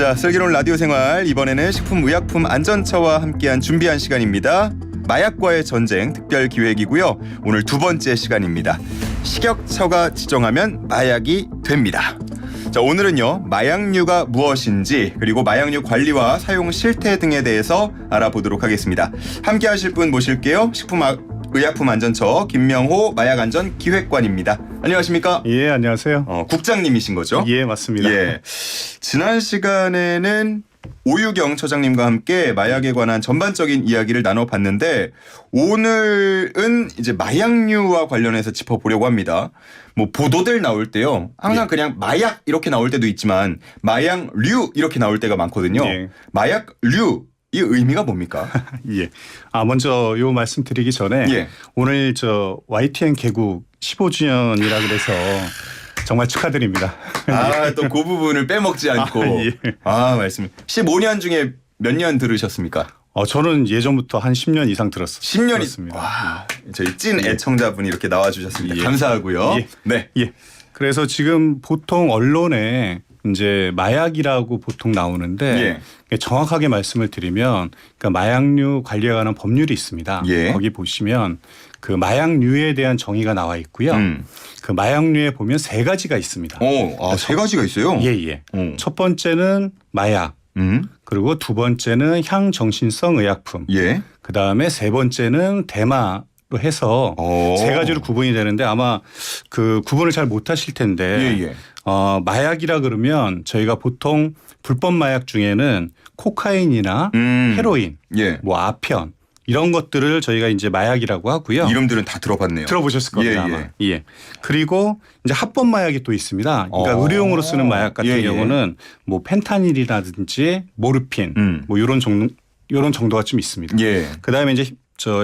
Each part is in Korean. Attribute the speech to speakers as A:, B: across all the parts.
A: 자, 슬기로운 라디오 생활, 이번에는 식품의약품안전처와 함께한 준비한 시간입니다. 마약과의 전쟁 특별 기획이고요. 오늘 두 번째 시간입니다. 식약처가 지정하면 마약이 됩니다. 자, 오늘은요, 마약류가 무엇인지 그리고 마약류 관리와 사용 실태 등에 대해서 알아보도록 하겠습니다. 함께 하실 분 모실게요. 식품의약품안전처 김명호 마약안전기획관입니다. 안녕하십니까?
B: 예, 안녕하세요.
A: 국장님이신 거죠?
B: 예, 맞습니다.
A: 예. 지난 시간에는 오유경 처장님과 함께 마약에 관한 전반적인 이야기를 나눠봤는데, 오늘은 이제 마약류와 관련해서 짚어보려고 합니다. 뭐 보도들 나올 때요, 항상 그냥 마약 이렇게 나올 때도 있지만 마약류 이렇게 나올 때가 많거든요.
B: 예.
A: 마약류, 이 의미가 뭡니까?
B: 예. 먼저 요 말씀 드리기 전에
A: 예.
B: 오늘 YTN 개국 15주년이라 그래서 정말 축하드립니다.
A: 또 그 부분을 빼먹지 않고.
B: 예.
A: 말씀. 15년 중에 몇 년 들으셨습니까?
B: 저는 예전부터 한 10년 이상
A: 10년이.
B: 들었습니다.
A: 와, 저희 찐 애청자분이 이렇게 나와주셨습니다.
B: 예.
A: 감사하고요.
B: 예.
A: 네.
B: 예. 그래서 지금 보통 언론에 이제 마약이라고 보통 나오는데 정확하게 말씀을 드리면, 그러니까 마약류 관리에 관한 법률이 있습니다.
A: 예.
B: 거기 보시면 그 마약류에 대한 정의가 나와 있고요. 그 마약류에 보면 세 가지가 있습니다.
A: 세 가지가 있어요?
B: 예. 첫 번째는 마약, 그리고 두 번째는 향정신성 의약품,
A: 예.
B: 그 다음에 세 번째는 대마로 해서 세 가지로 구분이 되는데, 아마 그 구분을 잘 못하실 텐데
A: 예.
B: 마약이라 그러면 저희가 보통 불법 마약 중에는 코카인이나 헤로인, 뭐 아편 이런 것들을 저희가 이제 마약이라고 하고요.
A: 이름들은 다 들어봤네요.
B: 들어보셨을 겁니다. 아마. 예. 그리고 이제 합법 마약이 또 있습니다. 그러니까 의료용으로 쓰는 마약 같은 경우는 뭐 펜타닐이라든지 모르핀 뭐 이런 정도가 좀 있습니다.
A: 예.
B: 그다음에 이제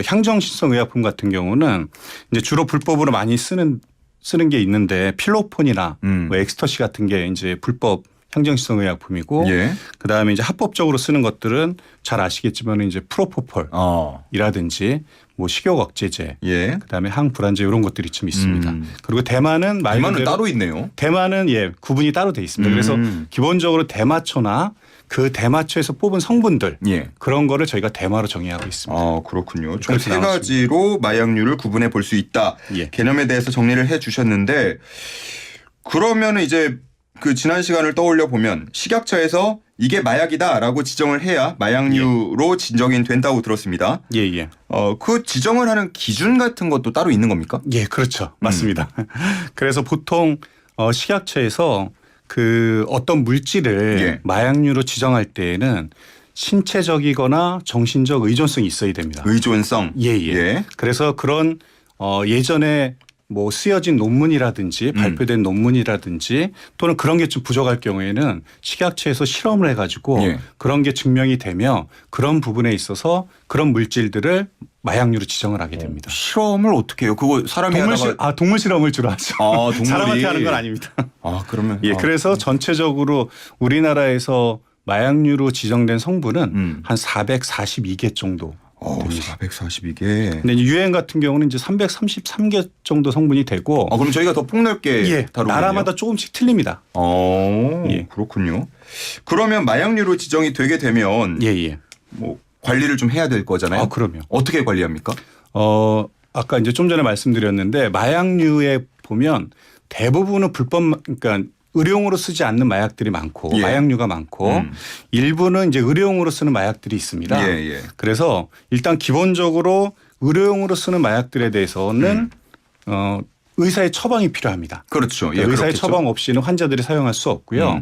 B: 향정신성 의약품 같은 경우는 이제 주로 불법으로 많이 쓰는 게 있는데, 필로폰이나 뭐 엑스터시 같은 게 이제 불법 향정신성 의약품이고, 그다음에 이제 합법적으로 쓰는 것들은 잘 아시겠지만 이제 프로포폴이라든지 뭐 식욕 억제제, 그다음에 항불안제 이런 것들이 좀 있습니다. 그리고 대마는
A: 따로 있네요.
B: 대마는 구분이 따로 돼 있습니다. 그래서 기본적으로 대마초나 그 대마초에서 뽑은 성분들, 그런 거를 저희가 대마로 정의하고 있습니다.
A: 그렇군요. 총 세 가지로 마약류를 구분해 볼 수 있다. 개념에 대해서 정리를 해 주셨는데, 그러면 이제 그 지난 시간을 떠올려 보면 식약처에서 이게 마약이다라고 지정을 해야 마약류로 지정이 된다고 들었습니다.
B: 예.
A: 그 지정을 하는 기준 같은 것도 따로 있는 겁니까?
B: 예, 그렇죠. 맞습니다. 그래서 보통 식약처에서 그 어떤 물질을 마약류로 지정할 때에는 신체적이거나 정신적 의존성이 있어야 됩니다.
A: 의존성?
B: 예. 그래서 그런 예전에 뭐 쓰여진 논문이라든지 발표된 논문이라든지 또는 그런 게 좀 부족할 경우에는 식약처에서 실험을 해가지고 그런 게 증명이 되며, 그런 부분에 있어서 그런 물질들을 마약류로 지정을 하게 됩니다.
A: 실험을 어떻게 해요? 그거 사람이 하다가
B: 동물 실험을 주로 하죠.
A: 동물이.
B: 사람한테 하는 건 아닙니다.
A: 그러면
B: 그래서 전체적으로 우리나라에서 마약류로 지정된 성분은 한 442개 정도.
A: 442개.
B: 근데 유행 같은 경우는 이제 333개 정도 성분이 되고.
A: 그럼 저희가 더 폭넓게 다루겠네요.
B: 나라마다 조금씩 틀립니다.
A: 그렇군요. 그러면 마약류로 지정이 되게 되면 뭐 관리를 좀 해야 될 거잖아요.
B: 그럼요.
A: 어떻게 관리합니까?
B: 아까 이제 좀 전에 말씀드렸는데, 마약류에 보면 대부분은 그러니까 의료용으로 쓰지 않는 마약들이 많고, 마약류가 많고, 일부는 이제 의료용으로 쓰는 마약들이 있습니다. 그래서 일단 기본적으로 의료용으로 쓰는 마약들에 대해서는 의사의 처방이 필요합니다.
A: 그렇죠.
B: 의사의
A: 그렇겠죠.
B: 처방 없이는 환자들이 사용할 수 없고요.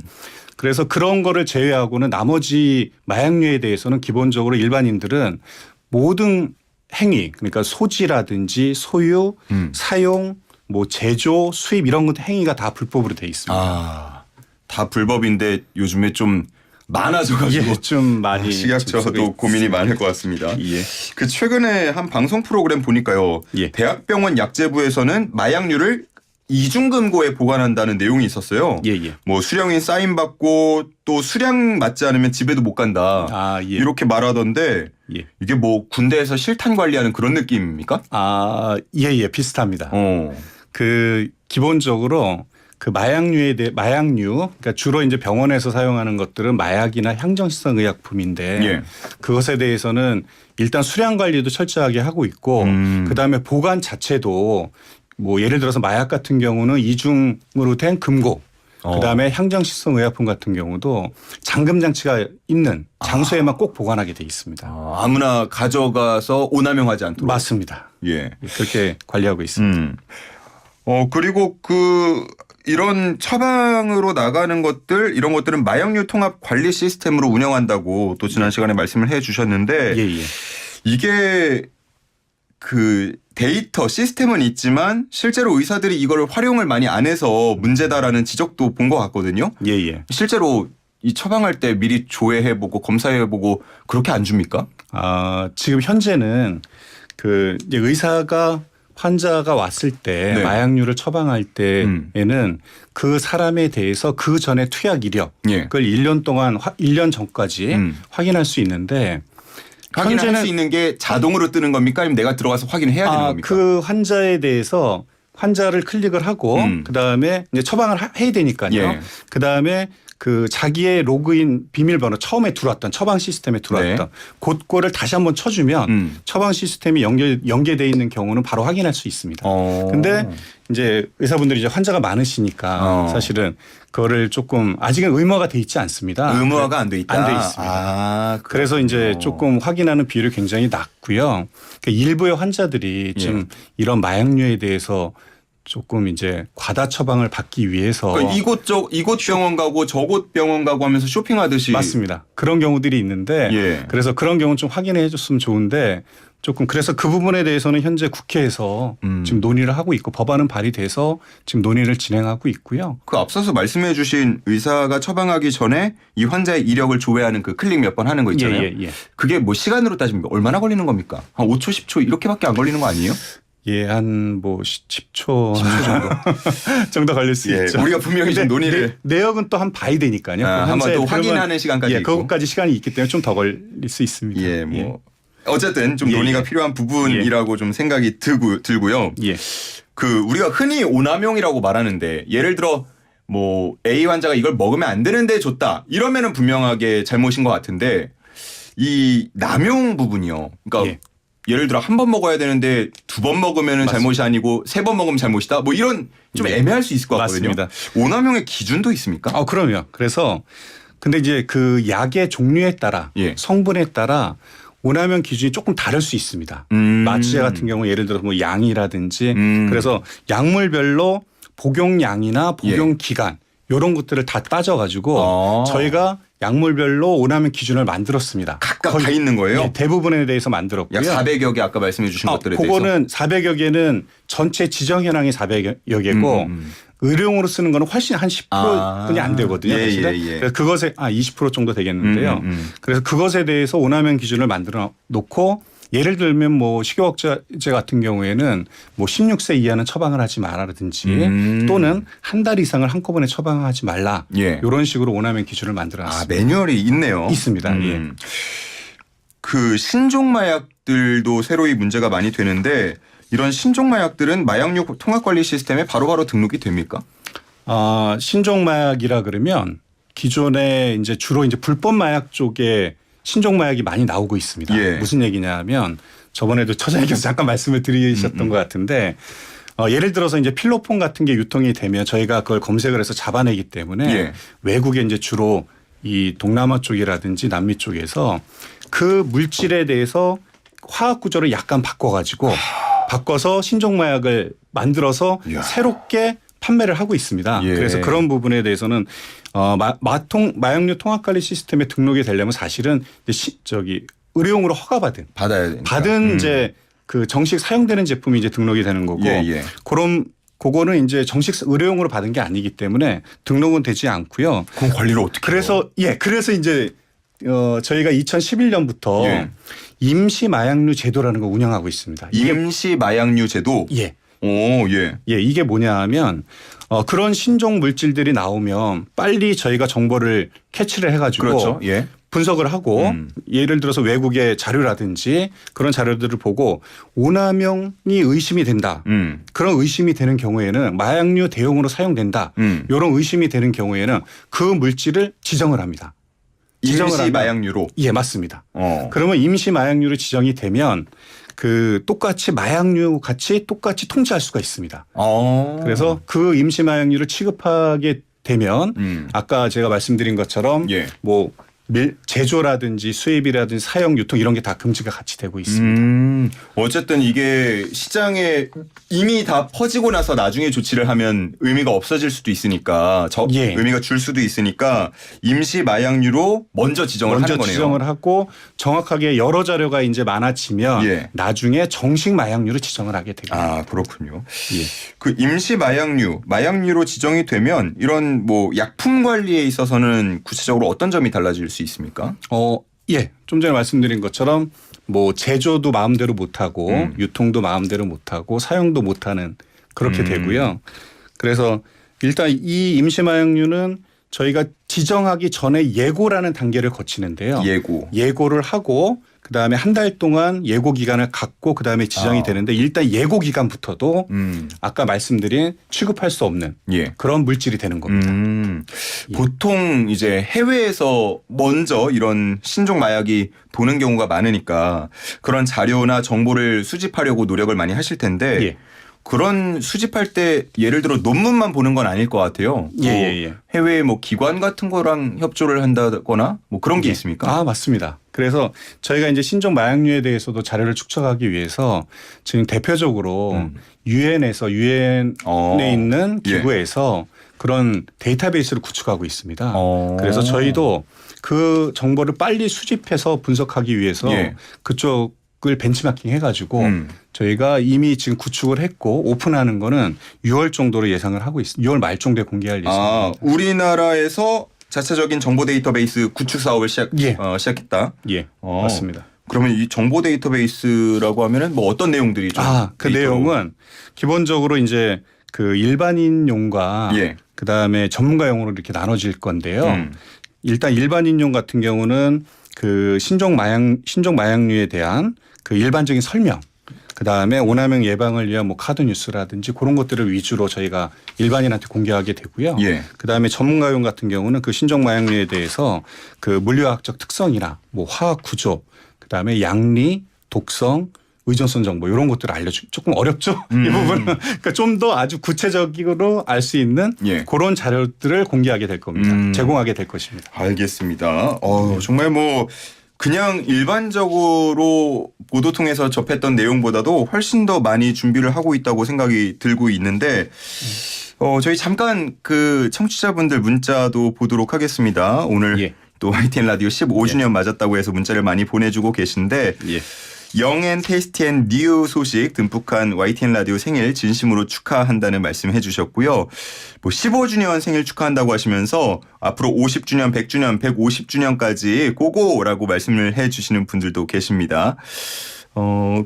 B: 그래서 그런 거를 제외하고는 나머지 마약류에 대해서는 기본적으로 일반인들은 모든 행위, 그러니까 소지라든지 소유, 사용, 뭐 제조, 수입 이런 것 행위가 다 불법으로 돼 있습니다.
A: 다 불법인데 요즘에 좀 많아져가지고
B: 좀 많이
A: 식약처도 고민이 많을 것 같습니다. 그 최근에 한 방송 프로그램 보니까요, 대학병원 약재부에서는 마약류를 이중금고에 보관한다는 내용이 있었어요. 뭐 수령인 사인 받고 또 수량 맞지 않으면 집에도 못 간다. 이렇게 말하던데 이게 뭐 군대에서 실탄 관리하는 그런 느낌입니까?
B: 비슷합니다. 그 기본적으로 그 마약류, 그러니까 주로 이제 병원에서 사용하는 것들은 마약이나 향정신성 의약품인데
A: 예.
B: 그것에 대해서는 일단 수량 관리도 철저하게 하고 있고 그다음에 보관 자체도 뭐 예를 들어서 마약 같은 경우는 이중으로 된 금고 그다음에 향정신성 의약품 같은 경우도 잠금 장치가 있는 장소에만 꼭 보관하게 돼 있습니다.
A: 아무나 가져가서 오남용하지 않도록.
B: 맞습니다.
A: 예.
B: 그렇게 관리하고 있습니다.
A: 그리고 이런 처방으로 나가는 것들 이런 것들은 마약류 통합 관리 시스템으로 운영한다고 또 지난 시간에 말씀을 해 주셨는데
B: 예.
A: 이게 그 데이터 시스템은 있지만 실제로 의사들이 이걸 활용을 많이 안 해서 문제다라는 지적도 본 것 같거든요.
B: 예.
A: 실제로 이 처방할 때 미리 조회해보고 검사해보고 그렇게 안 줍니까?
B: 지금 현재는 그 이제 의사가 환자가 왔을 때
A: 네.
B: 마약류를 처방할 때에는 그 사람에 대해서 그 전에 투약 이력
A: 예.
B: 그걸 1년 동안 1년 전까지 확인할 수 있는데
A: 확인할 수 있는 게 자동으로 뜨는 겁니까? 아니면 내가 들어가서 확인해야 되는 겁니까?
B: 그 환자에 대해서 환자를 클릭을 하고 그다음에 이제 처방을 해야 되니까요.
A: 예.
B: 그다음에 그 자기의 로그인 비밀번호 처음에 들어왔던 처방 시스템에 들어왔던 그거를 다시 한번 쳐주면 처방 시스템이 연계돼 있는 경우는 바로 확인할 수 있습니다. 근데 이제 의사분들이 이제 환자가 많으시니까 사실은 그거를 조금 아직은 의무화가 돼 있지 않습니다.
A: 의무화가 안 돼 있다.
B: 안 돼 있습니다. 그래서 이제 조금 확인하는 비율이 굉장히 낮고요. 그러니까 일부의 환자들이 좀 이런 마약류에 대해서 조금 이제 과다 처방을 받기 위해서
A: 그러니까 이곳 병원 가고 저곳 병원 가고 하면서 쇼핑하듯이
B: 맞습니다. 그런 경우들이 있는데 그래서 그런 경우는 좀 확인해 줬으면 좋은데 조금 그래서 그 부분에 대해서는 현재 국회에서 지금 논의를 하고 있고 법안은 발의돼서 지금 논의를 진행하고 있고요.
A: 그 앞서서 말씀해 주신 의사가 처방하기 전에 이 환자의 이력을 조회하는 그 클릭 몇 번 하는 거 있잖아요. 그게 뭐 시간으로 따지면 얼마나 걸리는 겁니까? 한 5초 10초 이렇게밖에 안 걸리는 거 아니에요?
B: 한 뭐 10초 정도
A: 정도
B: 걸릴 수 있죠.
A: 우리가 분명히 좀 논의를
B: 내역은 또 한 봐야 되니까요.
A: 한번 또 확인하는 시간까지 있고.
B: 그것까지 시간이 있기 때문에 좀 더 걸릴 수 있습니다.
A: 어쨌든 좀 논의가 필요한 부분이라고 좀 생각이 들고요. 그 우리가 흔히 오남용이라고 말하는데 예를 들어 뭐 A 환자가 이걸 먹으면 안 되는데 줬다 이러면은 분명하게 잘못인 것 같은데 이 남용 부분이요. 그러니까 예를 들어 한 번 먹어야 되는데 2번 먹으면 잘못이 아니고 3번 먹으면 잘못이다. 뭐 이런 좀 애매할 수 있을 것 같거든요.
B: 맞습니다.
A: 오남용의 기준도 있습니까?
B: 그럼요. 그래서 근데 이제 그 약의 종류에 따라 성분에 따라 오남용 기준이 조금 다를 수 있습니다. 마취제 같은 경우 예를 들어서 뭐 양이라든지 그래서 약물별로 복용량이나 복용 기간 이런 것들을 다 따져가지고 저희가 약물별로 오남용 기준을 만들었습니다.
A: 각각 다 있는 거예요?
B: 대부분에 대해서 만들었고요.
A: 약 400여 개 아까 말씀해 주신 것들에 대해서.
B: 그거는 400여 개는 전체 지정 현황이 400여 개고 의료용으로 쓰는 거는 훨씬 한 10%뿐이 안 되거든요. 그래서 그것에 20% 정도 되겠는데요. 그래서 그것에 대해서 오남용 기준을 만들어 놓고 예를 들면 뭐 식욕억제 같은 경우에는 뭐 16세 이하는 처방을 하지 말아라든지 또는 한 달 이상을 한꺼번에 처방하지 말라. 이런 식으로 오남용 기준을 만들어놨습니다.
A: 매뉴얼이 있네요.
B: 있습니다.
A: 그 신종 마약들도 새로이 문제가 많이 되는데 이런 신종 마약들은 마약류 통합관리 시스템에 바로바로 등록이 됩니까?
B: 신종 마약이라 그러면 기존에 이제 주로 이제 불법 마약 쪽에 신종 마약이 많이 나오고 있습니다. 무슨 얘기냐면 저번에도 처장님께서 잠깐 말씀을 드리셨던 것 같은데 예를 들어서 이제 필로폰 같은 게 유통이 되면 저희가 그걸 검색을 해서 잡아내기 때문에 외국에 이제 주로 이 동남아 쪽이라든지 남미 쪽에서 그 물질에 대해서 화학 구조를 약간 바꿔서 신종 마약을 만들어서 새롭게 판매를 하고 있습니다. 그래서 그런 부분에 대해서는 마약류 통합관리 시스템에 등록이 되려면 사실은 의료용으로 허가받은 이제 그 정식 사용되는 제품이 이제 등록이 되는 거고 그거는 이제 정식 의료용으로 받은 게 아니기 때문에 등록은 되지 않고요.
A: 그럼 관리를 어떻게 해요?
B: 그래서 이제 저희가 2011년부터 임시 마약류 제도라는 걸 운영하고 있습니다.
A: 임시 마약류 제도?
B: 이게 뭐냐 하면 그런 신종 물질들이 나오면 빨리 저희가 정보를 캐치를 해가지고 분석을 하고 예를 들어서 외국의 자료라든지 그런 자료들을 보고 오남용이 의심이 된다. 그런 의심이 되는 경우에는 마약류 대용으로 사용된다. 이런 의심이 되는 경우에는 그 물질을 지정을 합니다.
A: 임시 마약류로.
B: 예, 맞습니다. 그러면 임시 마약류로 지정이 되면 그 똑같이 마약류 같이 똑같이 통제할 수가 있습니다. 그래서 그 임시 마약류를 취급하게 되면 아까 제가 말씀드린 것처럼
A: 예.
B: 뭐 제조라든지 수입이라든지 사용, 유통 이런 게 다 금지가 같이 되고 있습니다.
A: 어쨌든 이게 시장에 이미 다 퍼지고 나서 나중에 조치를 하면 의미가 없어질 수도 있으니까
B: 예.
A: 의미가 줄 수도 있으니까 임시 마약류로 먼저 지정을 하는 거네요.
B: 지정을 하고 정확하게 여러 자료가 이제 많아지면
A: 예.
B: 나중에 정식 마약류로 지정을 하게 됩니다.
A: 아, 그렇군요.
B: 예.
A: 그 임시 마약류로 지정이 되면 이런 뭐 약품 관리에 있어서는 구체적으로 어떤 점이 달라질 수 있습니까?
B: 예. 좀 전에 말씀드린 것처럼 뭐 제조도 마음대로 못하고 유통도 마음대로 못하고 사용도 못하는 그렇게 되고요. 그래서 일단 이 임시 마약류는 저희가 지정하기 전에 예고라는 단계를 거치는데요. 예고를 하고 그다음에 한 달 동안 예고 기간을 갖고 그다음에 지정이 되는데 일단 예고 기간부터도 아까 말씀드린 취급할 수 없는 그런 물질이 되는 겁니다.
A: 보통 이제 해외에서 먼저 이런 신종 마약이 도는 경우가 많으니까 그런 자료나 정보를 수집하려고 노력을 많이 하실 텐데
B: 예.
A: 그런 수집할 때 예를 들어 논문만 보는 건 아닐 것 같아요.
B: 예.
A: 해외 뭐 기관 같은 거랑 협조를 한다거나 뭐 그런 게 있습니까?
B: 아, 맞습니다. 그래서 저희가 이제 신종 마약류에 대해서도 자료를 축적하기 위해서 지금 대표적으로 유엔에 있는 기구에서 그런 데이터베이스를 구축하고 있습니다. 그래서 저희도 그 정보를 빨리 수집해서 분석하기 위해서 그쪽을 벤치마킹 해가지고 저희가 이미 지금 구축을 했고 오픈하는 거는 6월 정도로 예상을 하고 있습니다. 6월 말 정도에 공개할 예정입니다.
A: 우리나라에서 자체적인 정보 데이터베이스 구축 사업을 시작했다.
B: 예, 맞습니다.
A: 그러면 이 정보 데이터베이스라고 하면은 뭐 어떤 내용들이 좀
B: 그 내용은 기본적으로 이제 그 일반인용과 그다음에 전문가용으로 이렇게 나눠질 건데요. 일단 일반인용 같은 경우는 그 신종 마약류에 대한 그 일반적인 설명, 그다음에 오남용 예방을 위한 뭐 카드 뉴스라든지 그런 것들을 위주로 저희가 일반인한테 공개하게 되고요. 그다음에 전문가용 같은 경우는 그 신종 마약류에 대해서 그 물리학적 특성이나 뭐 화학 구조, 그다음에 양리, 독성, 의존성 정보 이런 것들을 알려주기 조금 어렵죠. 이 부분은 그러니까 좀 더 아주 구체적으로 알 수 있는 그런 자료들을 공개하게 될 겁니다. 제공하게 될 것입니다.
A: 알겠습니다. 정말 뭐 그냥 일반적으로 보도 통해서 접했던 내용보다도 훨씬 더 많이 준비를 하고 있다고 생각이 들고 있는데 저희 잠깐 그 청취자분들 문자도 보도록 하겠습니다. 오늘 또 YTN 라디오 15주년 맞았다고 해서 문자를 많이 보내주고 계신데 영앤 테이스티 앤 뉴 소식 듬뿍한 YTN 라디오 생일 진심으로 축하한다는 말씀 해주셨고요. 뭐 15주년 생일 축하한다고 하시면서 앞으로 50주년, 100주년, 150주년까지 고고라고 말씀을 해주시는 분들도 계십니다.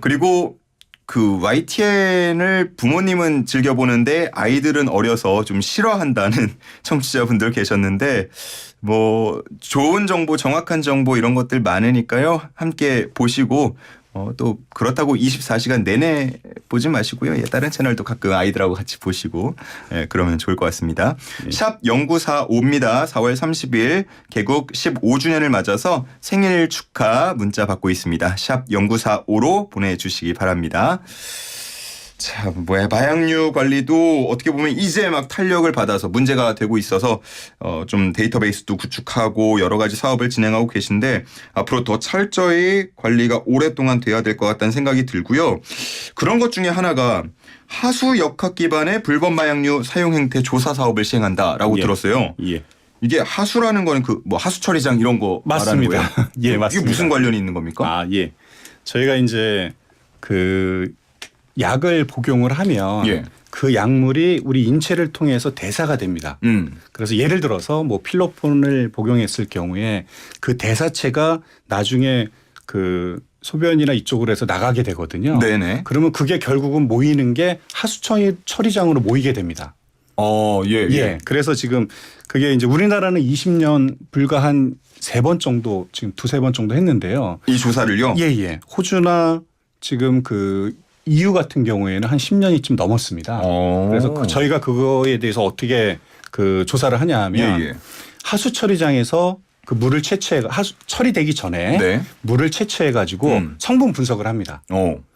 A: 그리고 그 YTN을 부모님은 즐겨보는데 아이들은 어려서 좀 싫어한다는 청취자분들 계셨는데 뭐 좋은 정보, 정확한 정보 이런 것들 많으니까요. 함께 보시고 또 그렇다고 24시간 내내 보지 마시고요. 다른 채널도 가끔 아이들하고 같이 보시고 그러면 좋을 것 같습니다. 샵 0945입니다. 4월 30일 개국 15주년을 맞아서 생일 축하 문자 받고 있습니다. 샵 0945로 보내주시기 바랍니다. 자, 마약류 관리도 어떻게 보면 이제 막 탄력을 받아서 문제가 되고 있어서 좀 데이터베이스도 구축하고 여러 가지 사업을 진행하고 계신데 앞으로 더 철저히 관리가 오랫동안 돼야 될 것 같다는 생각이 들고요. 그런 것 중에 하나가 하수 역학 기반의 불법 마약류 사용 행태 조사 사업을 시행한다라고 들었어요. 이게 하수라는 거는 그 뭐 하수 처리장 이런 거 말하는 거예요?
B: 맞습니다.
A: 이게 무슨 관련이 있는 겁니까?
B: 저희가 이제 그 약을 복용을 하면 그 약물이 우리 인체를 통해서 대사가 됩니다. 그래서 예를 들어서 뭐 필로폰을 복용했을 경우에 그 대사체가 나중에 그 소변이나 이쪽으로 해서 나가게 되거든요. 그러면 그게 결국은 모이는 게 하수 처리장으로 모이게 됩니다.
A: 그래서
B: 그래서 지금 그게 이제 우리나라는 20년 불과 한 세 번 정도 지금 두세 번 정도 했는데요.
A: 이 조사를요?
B: 예. 호주나 지금 그 EU 같은 경우에는 한 10년이 좀 넘었습니다. 그래서 저희가 그거에 대해서 어떻게 그 조사를 하냐 하면 하수 처리장에서 그 물을 처리되기 전에
A: 네.
B: 물을 채취해 가지고 성분 분석을 합니다.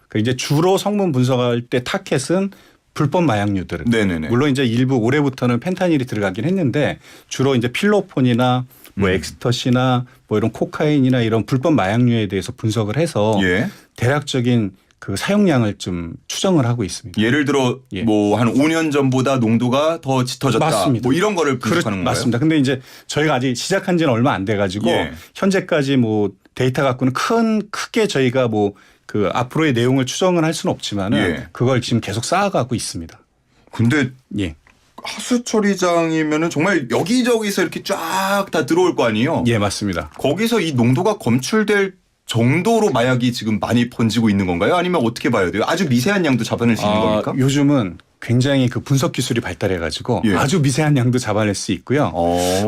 B: 그 이제 주로 성분 분석할 때 타켓은 불법 마약류들.
A: 네네네.
B: 물론 이제 일부 올해부터는 펜타닐이 들어가긴 했는데 주로 이제 필로폰이나 뭐 엑스터시나 뭐 이런 코카인이나 이런 불법 마약류에 대해서 분석을 해서 대략적인 그 사용량을 좀 추정을 하고 있습니다.
A: 예를 들어 뭐 한 5년 전보다 농도가 더 짙어졌다.
B: 맞습니다.
A: 뭐 이런 거를 분석하는 건가요?
B: 맞습니다. 근데 이제 저희가 아직 시작한 지는 얼마 안 돼 가지고 현재까지 뭐 데이터 갖고는 크게 저희가 뭐 그 앞으로의 내용을 추정을 할 수는 없지만은 그걸 지금 계속 쌓아가고 있습니다.
A: 근데 하수 처리장이면은 정말 여기저기서 이렇게 쫙 다 들어올 거 아니에요?
B: 예, 맞습니다.
A: 거기서 이 농도가 검출될 정도로 마약이 지금 많이 번지고 있는 건가요? 아니면 어떻게 봐야 돼요? 아주 미세한 양도 잡아낼 수 있는 겁니까?
B: 요즘은 굉장히 그 분석 기술이 발달해 가지고 아주 미세한 양도 잡아낼 수 있고요.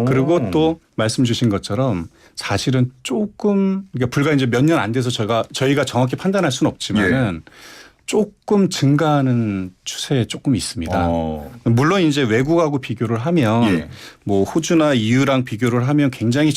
B: 그리고 또 말씀 주신 것처럼 사실은 조금 그러니까 불과 이제 몇 년 안 돼서 저희가 정확히 판단할 수는 없지만은 조금 증가하는 추세에 조금 있습니다. 물론 이제 외국하고 비교를 하면 뭐 호주나 EU랑 비교를 하면 굉장히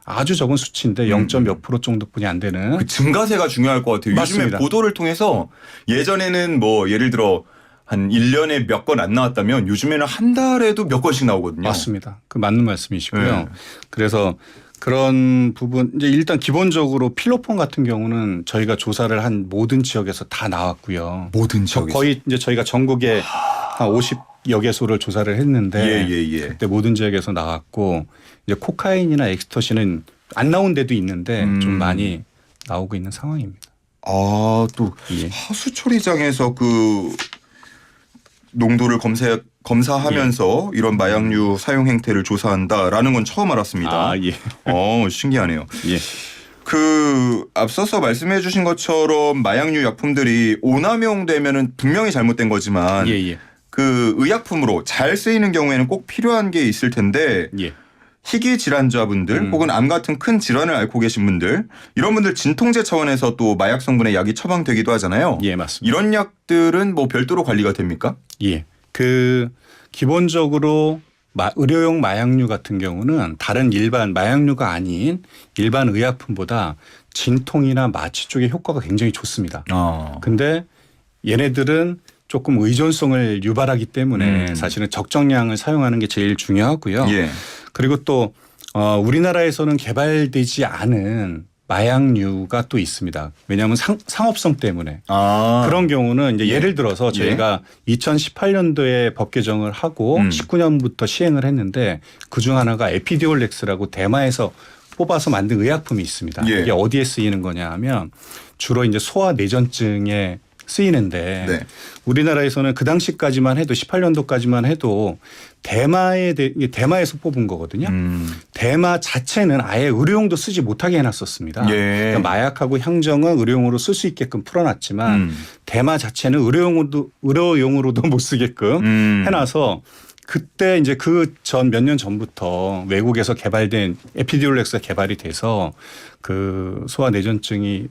B: 아주 적은 수치인데 0. 몇 프로 정도뿐이 안 되는.
A: 그 증가세가 중요할 것 같아요.
B: 맞습니다.
A: 요즘에 보도를 통해서 예전에는 뭐 예를 들어 한 1년에 몇 건 안 나왔다면 요즘에는 한 달에도 몇 건씩 나오거든요.
B: 맞습니다. 그 맞는 말씀이시고요. 그래서 그런 부분 이제 일단 기본적으로 필로폰 같은 경우는 저희가 조사를 한 모든 지역에서 다 나왔고요.
A: 모든 지역에서
B: 거의 이제 저희가 전국에 한 50여 개소를 조사를 했는데 그때 모든 지역에서 나왔고 이제 코카인이나 엑스터시는 안 나온 데도 있는데 좀 많이 나오고 있는 상황입니다.
A: 또 하수 처리장에서 그 농도를 검사하면서 이런 마약류 사용 행태를 조사한다라는 건 처음 알았습니다. 신기하네요. 그 앞서서 말씀해 주신 것처럼 마약류 약품들이 오남용되면은 분명히 잘못된 거지만 그 의약품으로 잘 쓰이는 경우에는 꼭 필요한 게 있을 텐데 희귀 질환자분들 혹은 암 같은 큰 질환을 앓고 계신 분들 이런 분들 진통제 차원에서 또 마약 성분의 약이 처방되기도 하잖아요.
B: 맞습니다.
A: 이런 약들은 뭐 별도로 관리가 됩니까?
B: 그 기본적으로 의료용 마약류 같은 경우는 다른 일반 마약류가 아닌 일반 의약품보다 진통이나 마취 쪽에 효과가 굉장히 좋습니다. 근데 얘네들은 조금 의존성을 유발하기 때문에 사실은 적정량을 사용하는 게 제일 중요하고요. 그리고 또 우리나라에서는 개발되지 않은 마약류가 또 있습니다. 왜냐하면 상업성 때문에. 그런 경우는 이제 예를 들어서 저희가 2018년도에 법 개정을 하고 19년부터 시행을 했는데 그중 하나가 에피디올렉스라고 대마에서 뽑아서 만든 의약품이 있습니다. 이게 어디에 쓰이는 거냐 하면 주로 이제 소아 내전증에 쓰이는데 우리나라에서는 그 당시까지만 해도 18년도까지만 해도 대마에서 뽑은 거거든요. 대마 자체는 아예 의료용도 쓰지 못하게 해놨었습니다. 그러니까 마약하고 향정은 의료용으로 쓸 수 있게끔 풀어놨지만 대마 자체는 의료용으로도 못 쓰게끔 해놔서 그때 이제 그 전 몇 년 전부터 외국에서 개발된 에피디올렉스가 개발이 돼서 그 소아 내전증을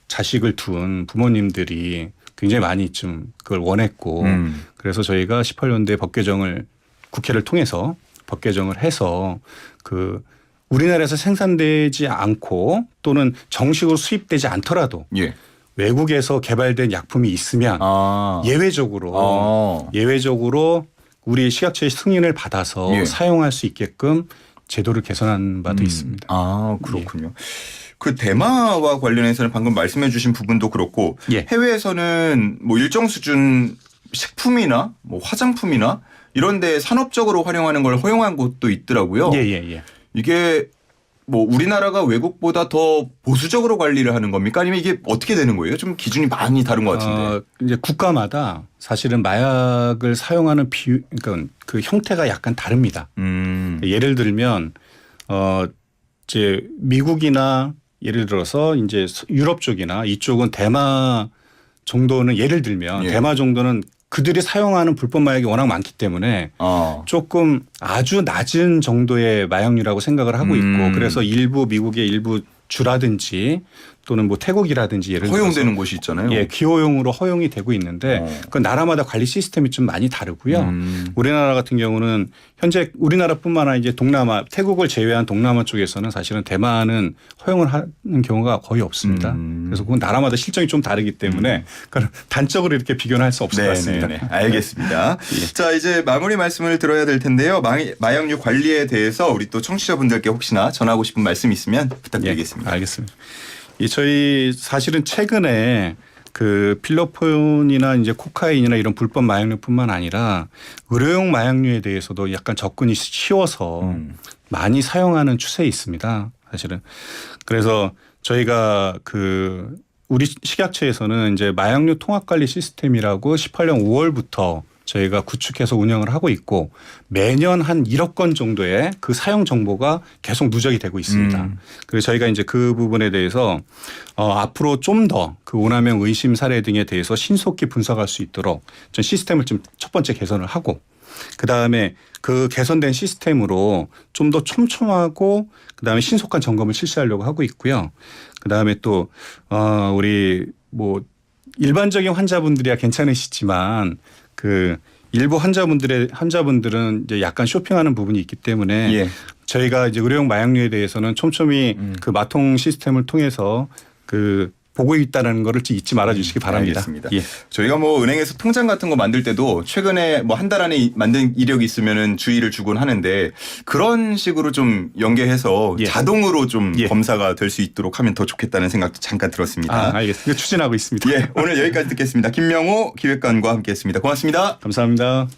B: 자식을 둔 부모님들이 굉장히 많이 좀 그걸 원했고 그래서 저희가 18년도에 법 개정을 국회를 통해서 법 개정을 해서 그 우리나라에서 생산되지 않고 또는 정식으로 수입되지 않더라도 외국에서 개발된 약품이 있으면 예외적으로 우리 식약처의 승인을 받아서 사용할 수 있게끔 제도를 개선한 바도 있습니다.
A: 그렇군요. 그 대마와 관련해서는 방금 말씀해 주신 부분도 그렇고 해외에서는 뭐 일정 수준 식품이나 뭐 화장품이나 이런 데 산업적으로 활용하는 걸 허용한 곳도 있더라고요. 이게 뭐 우리나라가 외국보다 더 보수적으로 관리를 하는 겁니까? 아니면 이게 어떻게 되는 거예요? 좀 기준이 많이 다른 것 같은데.
B: 이제 국가마다 사실은 마약을 사용하는 그러니까 그 형태가 약간 다릅니다. 예를 들면 이제 미국이나 예를 들어서 이제 유럽 쪽이나 이쪽은 대마 정도는 예를 들면 대마 정도는 그들이 사용하는 불법 마약이 워낙 많기 때문에 조금 아주 낮은 정도의 마약류라고 생각을 하고 있고 그래서 일부 미국의 일부 주라든지 또는 뭐 태국이라든지 예를 들어서
A: 허용되는 곳이 있잖아요.
B: 예, 기호용으로 허용이 되고 있는데 그 나라마다 관리 시스템이 좀 많이 다르고요. 우리나라 같은 경우는 현재 우리나라뿐만 아니라 이제 동남아, 태국을 제외한 동남아 쪽에서는 사실은 대만은 허용을 하는 경우가 거의 없습니다. 그래서 그건 나라마다 실정이 좀 다르기 때문에 단적으로 이렇게 비교는 할 수 없을 것 같습니다.
A: 네, 알겠습니다. 자, 이제 마무리 말씀을 들어야 될 텐데요. 마약류 관리에 대해서 우리 또 청취자분들께 혹시나 전하고 싶은 말씀 있으면 부탁드리겠습니다.
B: 예, 알겠습니다. 저희 사실은 최근에 그 필로폰이나 이제 코카인이나 이런 불법 마약류뿐만 아니라 의료용 마약류에 대해서도 약간 접근이 쉬워서 많이 사용하는 추세에 있습니다. 사실은. 그래서 저희가 그 우리 식약처에서는 이제 마약류 통합관리 시스템이라고 18년 5월부터 저희가 구축해서 운영을 하고 있고 매년 한 1억 건 정도의 그 사용 정보가 계속 누적이 되고 있습니다. 그래서 저희가 이제 그 부분에 대해서 앞으로 좀 더 그 오남용 의심 사례 등에 대해서 신속히 분석할 수 있도록 전 시스템을 좀 첫 번째 개선을 하고 그다음에 그 개선된 시스템으로 좀 더 촘촘하고 그다음에 신속한 점검을 실시하려고 하고 있고요. 그다음에 또 우리 뭐 일반적인 환자분들이야 괜찮으시지만 그 일부 환자분들은 이제 약간 쇼핑하는 부분이 있기 때문에
A: 예.
B: 저희가 이제 의료용 마약류에 대해서는 촘촘히 그 마통 시스템을 통해서 그 보고 있다는 거를 잊지 말아 주시기 바랍니다.
A: 알겠습니다.
B: 예.
A: 저희가 뭐 은행에서 통장 같은 거 만들 때도 최근에 뭐 한 달 안에 만든 이력이 있으면은 주의를 주곤 하는데 그런 식으로 좀 연계해서
B: 예.
A: 자동으로 좀
B: 예.
A: 검사가 될 수 있도록 하면 더 좋겠다는 생각도 잠깐 들었습니다.
B: 알겠습니다. 추진하고 있습니다.
A: 예, 오늘 여기까지 듣겠습니다. 김명호 기획관과 함께했습니다. 고맙습니다.
B: 감사합니다.